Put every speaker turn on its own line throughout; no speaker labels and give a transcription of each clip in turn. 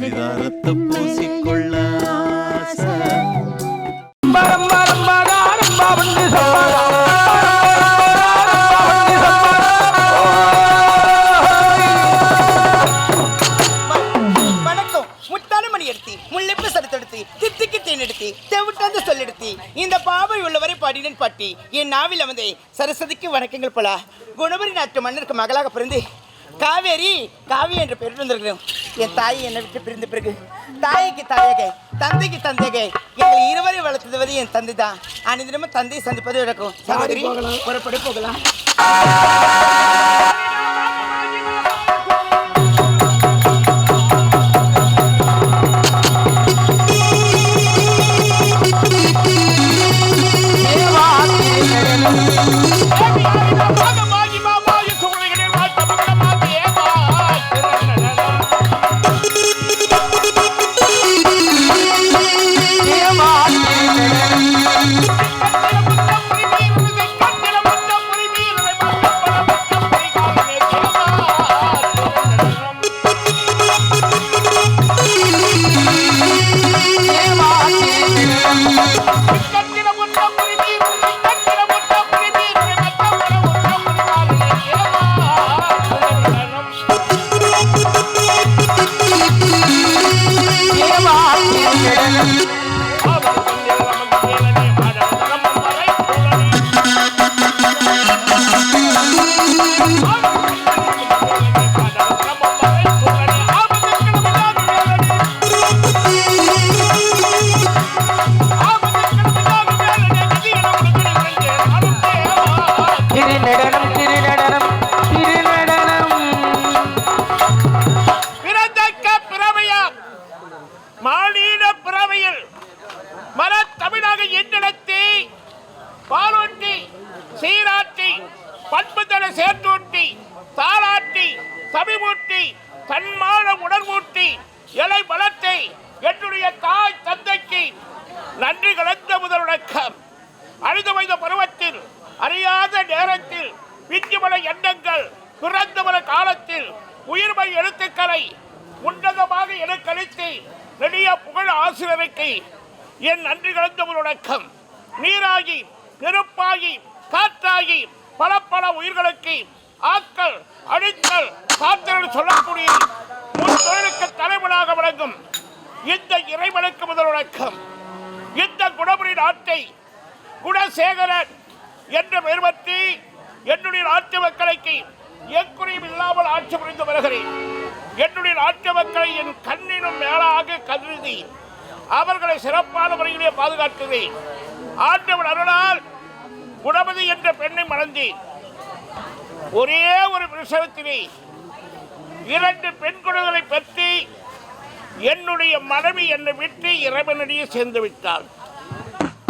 பரிதாரத்தை பூசிக்கொள்ள ஆசை.
இந்த பாவை உள்ளவரை பாடினேன் பாட்டி என் நாவில் அமர்ந்தே சரஸ்வதிக்கு வணக்கங்கள் போல. குணபரி நாட்டு மன்னருக்கு மகளாக பிறந்து காவேரி காவி என்ற பெயர் வந்திருக்கிறோம். என் தாய் என்னை விட்டு பிரிந்த பிறகு தாய்க்கு தாயக தந்தைக்கு தந்தைக எங்களை இருவரை வளர்த்தது என் தந்தை தான். அனைத்தினமும் தந்தையை சந்திப்பது நடக்கும். சகோதரி புறப்பட போகலாம். நன்றி கலந்த முதலுடக்கம். அழுது வைத்த பருவத்தில் அறியாத நேரத்தில் பிஞ்சுமல எண்ணங்கள் பிறந்தவர காலத்தில் உயிர்மை எழுத்துக்களை உன்னதமாக எனக்களித்து நெடிய புகழ் ஆசிரியருக்கு என் நன்றி கலந்த முதலுடக்கம். நீராகி நெருப்பாகி காற்றாகி பல பல உயிர்களுக்கு ஆக்கல் அழித்தல் காத்தல் சொல்லக்கூடிய முன் தொழிலுக்கு தலைவனாக விளங்கும் இந்த இறைவனுக்கு முதலுடக்கம். இந்த குணபுரி நாட்டை குணசேகரன் என்ற பெயர் பற்றி என்னுடைய நாட்டு மக்களுக்கு எக்குறையும் இல்லாமல் ஆட்சி புரிந்து வருகிறேன். என்னுடைய நாட்டு மக்களை என் கண்ணினும் மேலாக கருதி அவர்களை சிறப்பான முறையிலே பாதுகாக்கிறேன். ஆண்டவன் அருளால் குணபதி என்ற பெண்ணை மணந்தேன். ஒரே ஒரு பிரசவத்திலே 2 பெண் குழந்தைகளை பற்றி என்னுடைய மனைவி என்னை விட்டு இறைவனிடையே சேர்ந்து விட்டாள்.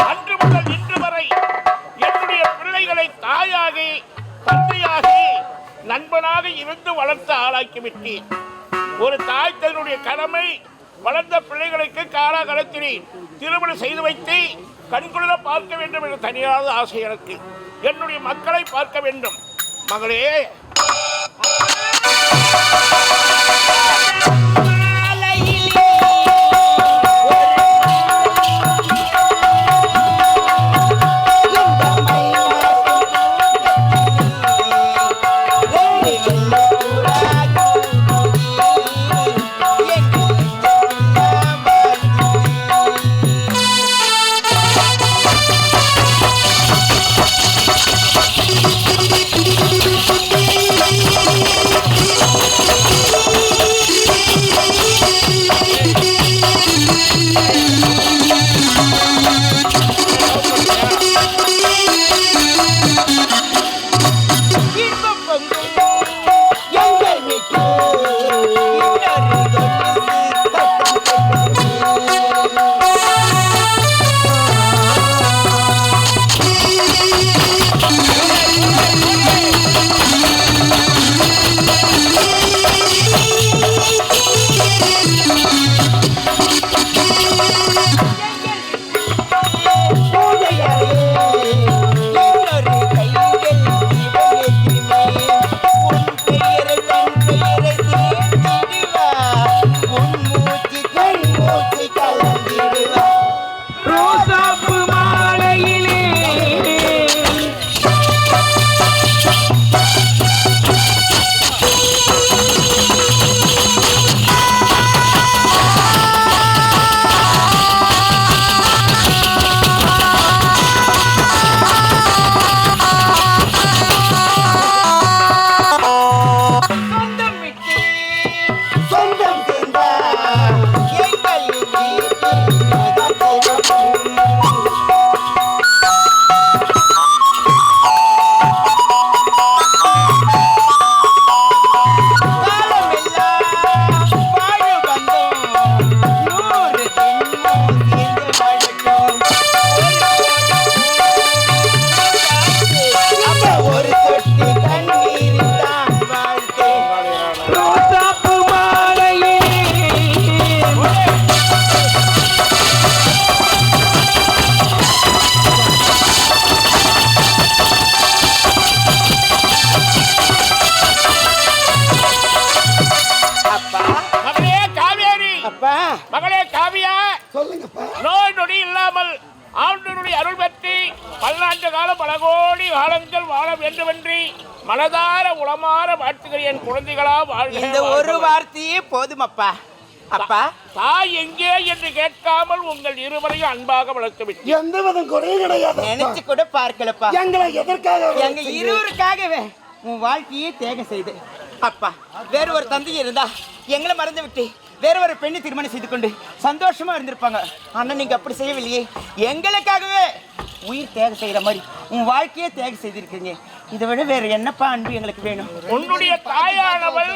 அன்று முதல் இன்று வரை என்னுடைய பிள்ளைகளை தாயாகி தந்தையாகி நண்பனாக இருந்து வளர்த்து ஆளாக்கிவிட்டேன். ஒரு தாய் தன்னுடைய கடமை வளர்ந்த பிள்ளைகளுக்கு காலாகாலத்திலே திருமணம் செய்து வைத்து கண்குளிர பார்க்க வேண்டும் என்ற தனியாத ஆசை எனக்கு. என்னுடைய மக்களை பார்க்க வேண்டும். மகளே,
மகளே காவியா,
சொல்லுங்கப்பா.
நோய் நொடி இல்லாமல் ஆண்டவருடைய அருள் பெற்று பல்லாண்டு காலம் பல கோடி காலங்கள் வாழ வேண்டுமென்று மனதார உளமாற வாழ்த்துகிற என் குழந்தைகளா வாழ்க.
இந்த ஒரு வார்த்தையே போதும் அப்பா. அப்பா,
தாய் எங்கே என்று கேட்காமல் உங்கள் இருவரையும் அன்பாக வளர்த்து விட்டு
எந்த விதம் குறையும் கிடையாது.
நினைச்சு கூட பார்க்கலப்பா.
எங்களை எதற்காக
எங்க இருவருக்காகவே உன் வாழ்க்கையே தியாகம் செய்து அப்பா. வேற ஒரு தந்தை இருந்தா எங்களை மறந்து விட்டு வேற ஒரு பெண்ணை திருமணம் செய்து கொண்டு சந்தோஷமா இருந்திருப்பாங்க. ஆனா நீங்க அப்படி செய்யவில்லையே. எங்களுக்காகவே உயிர் தியாகம் செய்யற மாதிரி உன் வாழ்க்கையே தியாகம் செய்திருக்கீங்க. இதை விட வேற என்னப்பா அன்பு எங்களுக்கு வேணும்?
உன்னுடைய தாயானவள்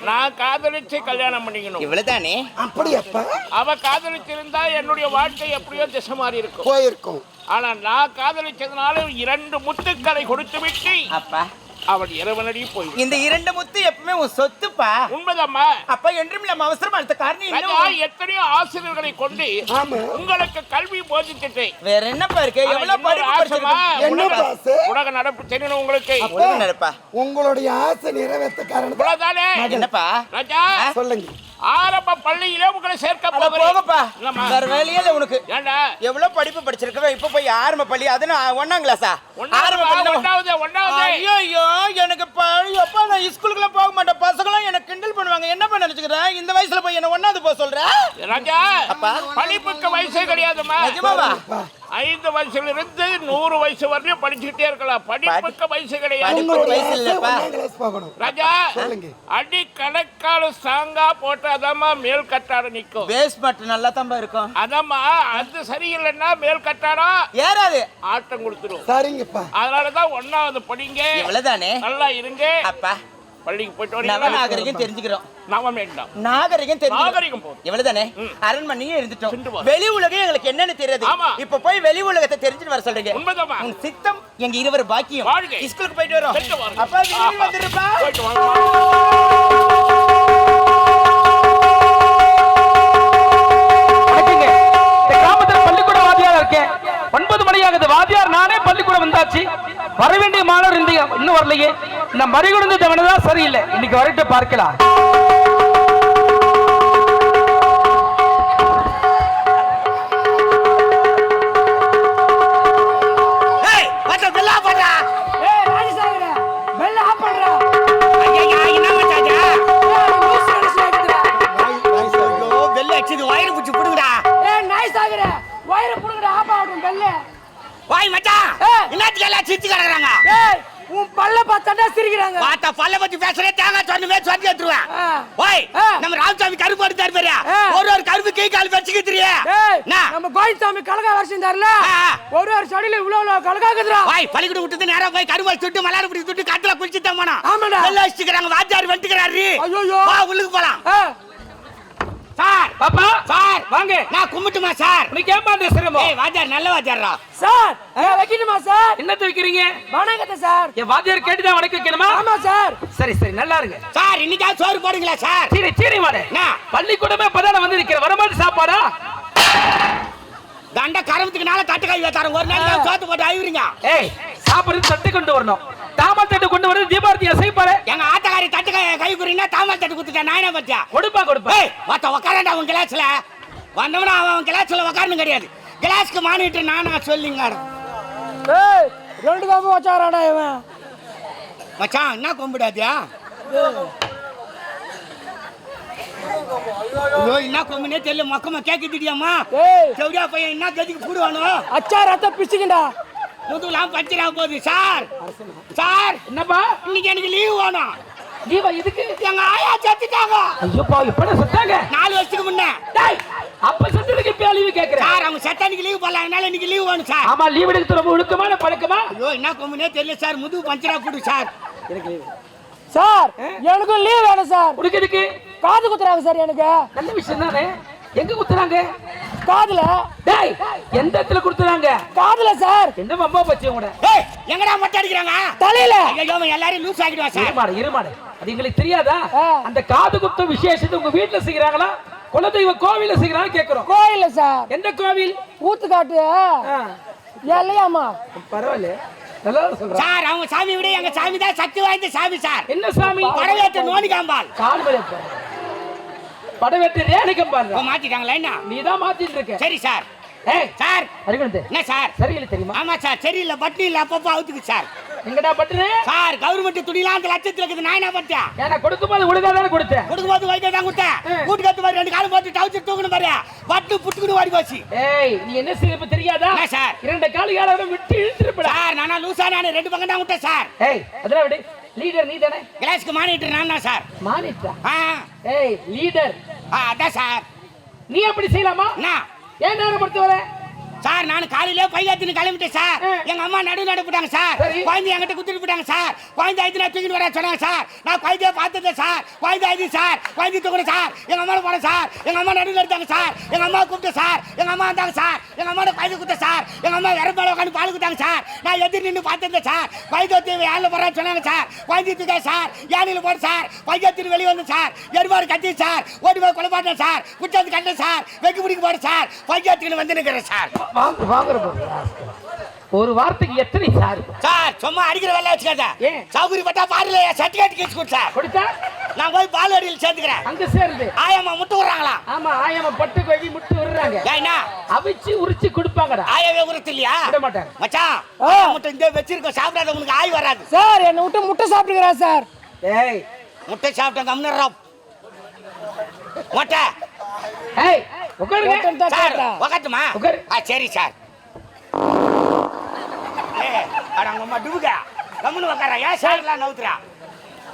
நான் காதலிச்சு கல்யாணம் பண்ணிக்கணும்.
இவ்வளவுதானே?
அப்படியப்பா
அவ காதலிச்சிருந்தா என்னுடைய வாழ்க்கை எப்படியோ திசை மாறி இருக்கும்.
போயிருக்கும்.
ஆனா நான் காதலிச்சதுனால 2 முத்துக்களை கொடுத்து விட்டு
அப்பா,
அவள் இறைவனடி போய்
இந்த 2 முத்து எப்பவுமே உன் சொத்துப்பா.
உண்மைதாம்மா.
அப்பா, என்றும் இல்லாம அவசரமா அடுத்த காரணம்
ராஜா,
என்ன?
எத்தனையோ ஆசிரியர்களை கொண்டு
ஆமா.
உங்களுக்கு கல்வி போதிச்சிட்டேன்.
வேற என்னப்பா இருக்கு? எவ்வளவு படிப்பு படிச்சிருக்கீங்க?
என்ன பாசு?
உலக நடப்பு தெரியணும் உங்களுக்கு.
ஒழுங்கா நடப்பா.
உங்களுடைய ஆசை நிறைவேற்ற காரணம்
இவ்வளவுதானே?
என்னப்பா?
ராஜா,
சொல்லுங்க.
ஆரம்ப பள்ளியிலே உங்களை சேர்க்க
அட
போகிறேன்.
போகப்பா.
இல்லம்மா.
வேற வேலையே இல்ல உனக்கு.
ஏண்டா?
எவ்வளவு படிப்பு படிச்சிருக்கவே இப்ப போய் ஆரம்ப பள்ளி, அது 1ஆம் கிளாஸா? ஆரம்ப பள்ளி.
ஒண்ணாவது.
ஐயோ, எனக்கு எப்பா நான் ஸ்கூலுக்குலாம் போக மாட்டேன். பசங்களும் எனக்கு கிண்டல் பண்ணுவாங்க. என்ன பண்ண நினைச்சுக்கிறேன்? இந்த வயசுல போய் என்ன 1ஆவது போக சொல்ற?
ராஜா,
அப்பா.
படிப்புக்கு வயசே கிடையாதுமா.
நிஜமாவா?
5 வயசுல இருந்து 100 வயசு வரையும் படிச்சுட்டே இருக்கலாம். படிப்புக்கு வயசு கிடையாது.
படிப்புக்கு வயசு இல்லப்பா.
போகணும்.
ராஜா,
சொல்லுங்க.
அடி கணக்கால சாங்கா போட்டாதாம்மா மேல் கட்டாட நிக்கும்.
பேஸ்மெண்ட் நல்லா தான் இருக்கும்.
அதம்மா, அது சரியில்லைன்னா மேல் கட்டாடம்
ஏறாது.
ஆட்டம் கொடுத்துரும்.
சரிங்கப்பா.
அதனாலதான் 1ஆவது படிங்க.
இவ்வளவுதானே?
நல்லா இருங்க.
அப்பா,
பள்ளிக்கு போயிட்டு
நவ
வரீங்களா?
நாகரிகம் தெரிஞ்சுக்கிறோம்.
நவம் வேண்டாம்.
நாகரிகம் தெரிஞ்சுக்கிறோம்.
நாகரிகம் போதும்.
இவ்வளவுதானே? அரண்மனையே
சென்று
இருந்துட்டோம்.
வா.
வெளி உலகம் எங்களுக்கு என்னன்னு தெரியாது.
ஆமா.
இப்ப போய் வெளி உலகத்தை தெரிஞ்சுட்டு வர சொல்றீங்க.
உண்மைதாம்மா.
உன் சித்தம் எங்க இருவர் பாக்கியம்.
வாழ்க.
ஸ்கூலுக்கு போயிட்டு வரோம்.
சென்று வாருங்க.
அப்பா, வெளியே வந்துருப்பா.
போயிட்டு வாங்க.
இந்த கிராமத்தில் பள்ளிக்கூட வாத்தியாரா இருக்கேன். 9 மணி ஆகுது. வாத்தியார் நானே பள்ளிக்கூடம் வந்தாச்சு. வர வேண்டிய மாணவர் இன்னும் வரலையே. இந்த மறிகுடந்து தவணைதான் சரியில்லை. இன்னைக்கு வரட்டு பார்க்கலாம்.
வாய் மச்சான், என்னத்துக்கு எல்லாம் சிரிச்சு கிடக்குறாங்க?
உன் பல்ல பார்த்தாண்டா சிரிக்கிறாங்க.
வாத்த பல்ல பத்தி பேசுறே, தேங்காய் சொன்னமே சொல்லி எடுத்துருவேன். ஓய், நம்ம ராமசாமி கருப்பு எடுத்தாரு பாரு. ஒரு கருப்பு கை கால் வச்சுக்கிறியே.
நம்ம கோயில்சாமி கலகா வருஷம் தரல. ஒரு சடியில இவ்வளவு கலகாக்குதுடா.
வாய், பள்ளிக்கூட விட்டு நேரா போய் கரும்பு சுட்டு மலையாள பிடி சுட்டு காட்டுல குளிச்சுட்டு போனா.
ஆமாடா.
எல்லாம் வச்சுக்கிறாங்க. வாத்தியார் வந்துக்கிறாரு.
ஐயோ,
வா உள்ளுக்கு போலாம். சார்,
பாப்பா
சார்
வாங்க.
நான் கும்பிட்டுமா சார்?
உனக்கு ஏமா அந்த சிரமம்?
ஏய், வாத்தியார் நல்ல வாத்தியாரா.
சார் வைக்கணுமா சார்?
என்னத்தை வைக்கிறீங்க?
வணக்கத்தை சார்.
என் வாத்தியார் கேட்டுதான் வணக்கம் வைக்கணுமா?
ஆமா சார்.
சரி சரி, நல்லா இருங்க
சார். இன்னைக்காவது சோறு போடுங்களா சார்?
சீனி சீனி மாடு.
என்ன?
பள்ளிக்கூடமே இப்பதானே வந்து நிக்கிற. வரமாட்டு சாப்பாடா?
தண்ட கரமத்துக்கு நாள தட்டு கை வைத்தாரங்க. ஒரு நாள் சோத்து போட்டு ஆயிடுறீங்க.
ஏய், சாப்பிடுறது தட்டு கொண்டு வரணும். தாமல் தட்டு கொண்டு வரது தீபாவளி அசைப்பாரு.
எங்க ஆத்தக்காரி தட்டு கை குறினா தாமல் தட்டு குத்துட்டேன். நான் என்ன பத்தியா?
கொடுப்பா கொடுப்பா.
ஏய், வாத்த உட்காரண்டா உன் கிளாஸ்ல. வந்தவனா அவன் கிளாஸ்ல உட்காரணும் கிடையாது. கிளாஸ்க்கு மானிட்டு நானா சொல்லிங்க.
ஏய், 2 காம்பு வச்சாராடா இவன்.
மச்சான், என்ன கொம்பிடாதியா? ஐயோ, என்ன கொம்புனே தெரியல. மொக்கமா கேக்குதுடியாமா.
ஏய்,
செவடியா பையன் என்ன கதிக்கு கூடுவானோ?
அச்சா ரத்த பிச்சுக்கிண்டா.
முதுகுலாம் பச்சிரா போகுது. சார், சார்,
என்னப்பா
இன்னைக்கு எனக்கு லீவு வேணும்.
லீவா? இதுக்கு
எங்க ஆயா செத்துட்டாங்க.
ஐயோப்பா, எப்படா செத்தாங்க?
4 வருஷத்துக்கு முன்ன.
டேய், அப்ப செத்ததுக்கு இப்ப லீவு கேக்குறேன்.
சார், அவங்க செத்தானிக்கு லீவு போடலாம். அதனால இன்னைக்கு லீவு வேணும் சார்.
ஆமா, லீவ் எடுக்கிறது ரொம்ப ஒழுக்கமான பழக்கமா?
ஐயோ, என்ன கொம்புனே தெரியல சார். முதுகு பஞ்சரா கூடு சார்.
எனக்கு லீவு.
சார், எனக்கும் லீவ் வேணும் சார்.
உனக்கு எதுக்கு?
காது குத்துறாங்க சார் எனக்கு.
நல்ல விஷயம் தானே. எங்க குத்துறாங்க?
காதுல.
டேய், எந்த இடத்துல குத்துறாங்க?
காதுல சார்.
என்ன மம்பா பச்சை கூட?
ஏய், எங்கடா மொட்டை அடிக்கிறாங்க?
தலையில.
ஐயோ, அவன் எல்லாரையும் லூஸ் ஆக்கிடுவா சார்.
இருமாடு. அது எங்களுக்கு தெரியாதா?
ஆ.
அந்த காது குத்து விசேஷத்தை உங்க வீட்டுல செய்யறாங்களா, குலதெய்வ கோவில செய்யறாங்க கேக்குறோம்.
கோயில்ல சார்.
எந்த கோவில்?
ஊத்துக்காட்டு. இல்லையாமா?
பரவாயில்ல, நல்லா சொல்றேன்
சார். அவங்க சாமி விட எங்க சாமி தான் சக்தி வாய்ந்த சாமி சார்.
என்ன சாமி?
பரவேற்ற நோனி காம்பால்.
கால் வலி. படவெட்டு ரேணிக்கம் பாருங்க.
ஓ, மாத்திட்டாங்களா என்ன?
நீ தான் மாத்திட்டு இருக்க.
சரி சார்.
ஏய்
சார்
அறிகுணத்து
என்ன சார்?
சரியில்லை தெரியுமா?
ஆமா சார், சரியில்லை. பட்டு இல்ல, அப்பப்போ அவுத்துக்கு சார்.
எங்கடா பட்டுனே?
சார் கவர்மெண்ட் துணிலாம் அந்த லட்சத்துல இருக்குது. நான் என்ன பண்ணிட்டேன்?
ஏன்னா கொடுக்கும்போது ஒழுங்காதானே கொடுத்தேன்.
கொடுக்கும்போது வைக்க தான் கொடுத்தேன். வீட்டுக்கு எடுத்து மாதிரி 2 காலம் போட்டு டவுச்சு தூக்கணும் பாரு. பட்டு புட்டுக்குன்னு ஓடி போச்சு.
ஏய் நீ என்ன செய்ய தெரியாதா?
என்ன சார்?
2 காலு காலம் விட்டு இழுத்துருப்படா.
சார் நானா லூசா? நான் 2 பக்கம் தான் விட்டேன் சார்.
ஏய் அதெல்லாம் விடு. லீடர் நீ தானே?
கிளாஸ்க்கு மானிட்டர் நான் தான் சார்.
மானிட்டா?
ஆ
ஏய் லீடர்
அதான் சார்.
நீ அப்படி செய்யலாமா?
என்ன
ஏன் நேரம் பொறுத்து வர?
சார் நான் காலையிலே பையாத்தின்னு கிளம்பிட்டேன் சார். எங்க அம்மா நடு போட்டாங்க சார்.
சரி.
குழந்தை என்கிட்ட குத்துட்டு போட்டாங்க சார். குழந்தை ஆயிடுச்சு நான் தூக்கிட்டு வர சொன்னாங்க சார். நான் குழந்தைய பார்த்தேன் சார். குழந்தை ஆயிடுச்சு சார். குழந்தை தூக்கணும் சார். எங்க அம்மா போனேன் சார். எங்க அம்மா நடுவில் எடுத்தாங்க சார். எங்க அம்மா கூப்பிட்டேன் சார். எங்க அம்மா வந்தாங்க சார். எங்க அம்மா குழந்தை குத்த சார். எங்க அம்மா இறப்பால உட்காந்து பால் குத்தாங்க சார். நான் எதிர் நின்று பார்த்தேன் சார். குழந்தை தீவி ஏழில் போறான்னு சொன்னாங்க சார். குழந்தை தூக்க சார். யானையில் போடு சார். பையத்தின் வெளியே வந்து சார். எருமாறு கட்டி சார். ஓடி போய் கொலைப்பாட்டேன் சார். குச்சாந்து கட்டேன் சார். வெக்கு பிடிக்க போடு சார். பையத்தின் வந்து நிற்கிறேன் சார்.
வாங்குற ஒரு வார்த்தைக்கு எத்தனை சார்?
சார் சும்மா அடிக்கிற வேலை வச்சுக்காத.
ஏன்?
சௌகரி பட்டா பாருல சர்டிபிகேட் கேஸ் கொடு சார்.
கொடுத்தா
நான் போய் பால்வாடியில் சேர்த்துக்கிறேன்.
அங்க சேர்ந்து
ஆயம்மா முட்டை விடுறாங்களா?
ஆமா ஆயமா பட்டு கோழி முட்டு விடுறாங்க.
ஏன்னா
அவிச்சு உரிச்சு கொடுப்பாங்கடா.
ஆயவே உரத்து இல்லையா?
விட மாட்டாங்க.
மச்சான் ஆயா முட்டை இந்த வச்சிருக்கோம். சாப்பிடாதவங்களுக்கு ஆய் வராது
சார். என்ன விட்டு முட்டை சாப்பிட்டுக்கிறா சார்.
ஏய்
முட்டை சாப்பிட்டேன் கம்னரா முட்டை.
ஏய் உட்காருங்க
சார் உக்காட்டுமா?
உட்காரு.
சரி சார். அட அவங்க அம்மா டுபுக்கா கம்முன்னு உக்காரா. ஏன் சார்லாம் நவுத்துறா?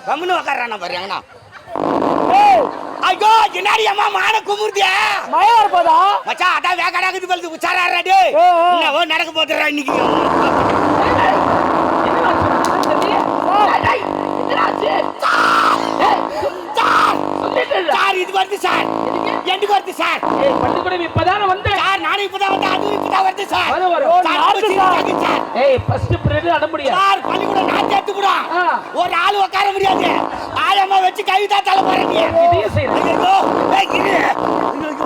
கம்முன்னு உக்காரா பாரு. எங்கண்ணா ஐயோ என்னாடி அம்மா மான குமுறுதியா?
மயம் இருப்பதா
மச்சான்? அதான் வேகடாக்குது பழுது உச்சாரா டே. என்ன நடக்க போதுறா இன்னைக்கு? சார் இது வருது சார். எண்டுக்கு வருது சார்.
ஏய் பள்ளிக்கூடம் இப்பதானே வந்தேன்
சார். நானும் இப்பதான் வந்து அதுவும் இப்பதான் வருது சார்.
வரும்.
சார்
ஏய் ஃபர்ஸ்ட் பீரியட் அட முடியாது
சார். பள்ளிக்கூடம் நான் சேர்த்து கூட
ஆ.
ஒரு ஆள் உட்கார முடியாது. ஆயம்மா வச்சு கவிதா தலை போறீங்க.
இதையும் செய்யணும்.
ஐயோ ஏய் இரு. உங்களுக்கு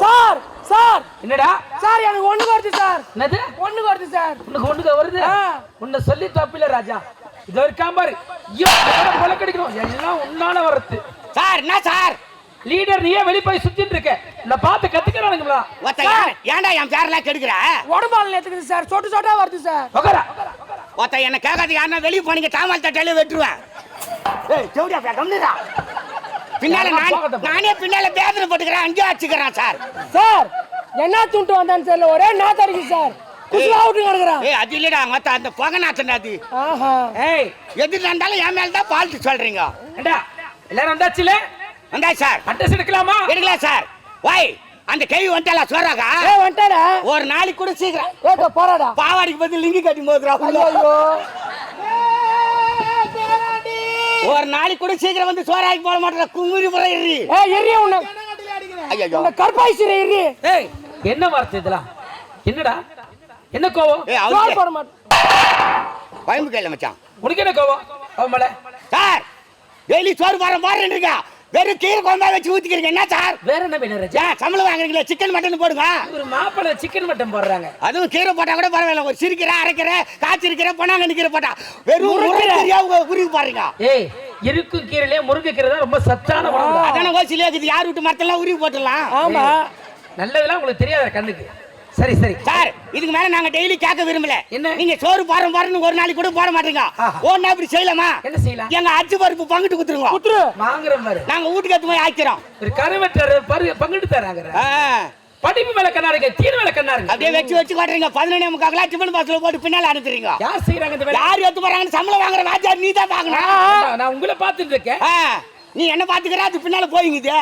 சார். சார்
என்னடா
சார் எனக்கு ஒண்ணுக்கு வருது சார்.
என்னது
ஒண்ணுக்கு வருது சார்.
உனக்கு ஒண்ணுக்கு வருது? உன்னை சொல்லி தப்பில்ல ராஜா. இது ஒரு காம்பாரு கொலை கிடைக்கணும் எல்லாம் உன்னால வரது.
சார் என்ன சார்?
லீடர் நீயே வெளிய போய் சுத்திட்டு இருக்க. நான் பார்த்து கத்துக்கறானுங்களா?
ஏன்டா என் பேரெல்லாம் கெடுக்கிற?
உடம்பால நேத்துக்குது சார். சொட்டு சொட்டா வருது சார்.
உட்காரா.
ஒத்த என்ன கேட்காது. யாருன்னா வெளியே போனீங்க தாமல் தட்டையில வெட்டுருவேன். ஏய் செவுடியா கம்மிடா. பின்னால நானே பின்னால பேதனை போட்டுக்கிறேன். அங்கே வச்சுக்கிறேன் சார்.
சார் என்ன துண்டு வந்தான்னு தெரியல. ஒரே நாத்து அடிக்குது சார். குசுலா விட்டு கிடக்குறான்.
ஏய் அது இல்லடா மத்த அந்த புகை நாத்தண்டா அது.
ஆஹா.
ஏய் எது நடந்தாலும் என் மேல தான் பால்ட்டு சொல்றீங்க.
ஏண்டா எல்லாரும் வந்தாச்சுல?
வந்தா சார்.
அட்ரஸ் எடுக்கலாமா?
எடுக்கலாம் சார். ஓய் அந்த கேவி வந்துட்டா சொல்றாங்க.
ஏய் வந்துட்டாடா.
ஒரு நாளைக்கு கூட சீக்கிரம்
ஏக்க போறாடா.
பாவாடிக்கு பதில் லிங்கி கட்டி போதுறா.
ஐயோ
ஒரு நாளைக்கு கூட சீக்கிரம் வந்து சோறாக்கி போட மாட்டேற. குங்குரி புற இறி.
ஏய் எரிய உன்ன.
ஐயோ
உன்ன கர்பாயிசிரே இரி.
ஏய் என்ன வார்த்தை இதெல்லாம்? என்னடா என்ன கோவம்?
ஏய்
சோறு
அவளே
போட மாட்டேன்.
பயம்பு கையில மச்சான்.
உனக்கு என்ன கோவம்? அவமல
சார் டெய்லி சோறு பாருன்றீங்க. வெறும் கீரை குழம்பா வச்சு ஊத்திக்கிறீங்க. என்ன சார்?
வேற என்ன வேணும் ராஜா?
சம்பளம் வாங்குறீங்களா? சிக்கன் மட்டன் போடுங்க.
ஒரு மாப்பிள்ளை சிக்கன் மட்டன் போடுறாங்க.
அதுவும் கீரை போட்டா கூட பரவாயில்ல. ஒரு சிரிக்கிற அரைக்கிற காய்ச்சிருக்கிற பொண்ணாங்க நிக்கிற போட்டா வெறும் முருங்கைக்கீரையா உருவி பாருங்க.
ஏய் இருக்கும் கீரையிலே முருங்கைக்கீரை தான் ரொம்ப சத்தான உணவு.
அதான கோசிலே இருக்குது. யார் விட்டு மரத்தெல்லாம் உருவி போட்டுடலாம்.
ஆமா
நல்லதெல்லாம் உங்களுக்கு தெரியாத கண்ணுக்கு. சரி சரி
சார் இதுக்கு மேல நாங்க டெய்லி கேட்க விரும்பல.
என்ன?
நீங்க சோறு பாருன்னு ஒரு நாளைக்கு கூட போட மாட்டீங்க. ஒண்ணு அப்படி செய்யலாமா?
என்ன செய்யலாம்?
எங்க அச்சு பருப்பு பங்கிட்டு குத்துருங்க.
குத்துரு.
வாங்குற மாதிரி
நாங்க வீட்டுக்கு எடுத்து போய் ஆக்கிறோம்.
ஒரு கருவெட்டர் பங்கிட்டு தராங்க. படிப்பு மேல கண்ணாருங்க, தீர் மேல கண்ணாருங்க.
அப்படியே வச்சு காட்டுறீங்க. 11:45 டிஃபன் பாக்ஸ்ல போட்டு பின்னால அனுப்புறீங்க.
யார் செய்யறாங்க இந்த வேலை?
யார் எடுத்து போறாங்கன்னு சம்பளம் வாங்குற வாத்தியார் நீ தான் பாக்கணும்.
நான் உங்களை பார்த்துட்டு இருக்கேன்.
நீ என்ன பாத்துக்கிற? அது பின்னால போயிங்குது.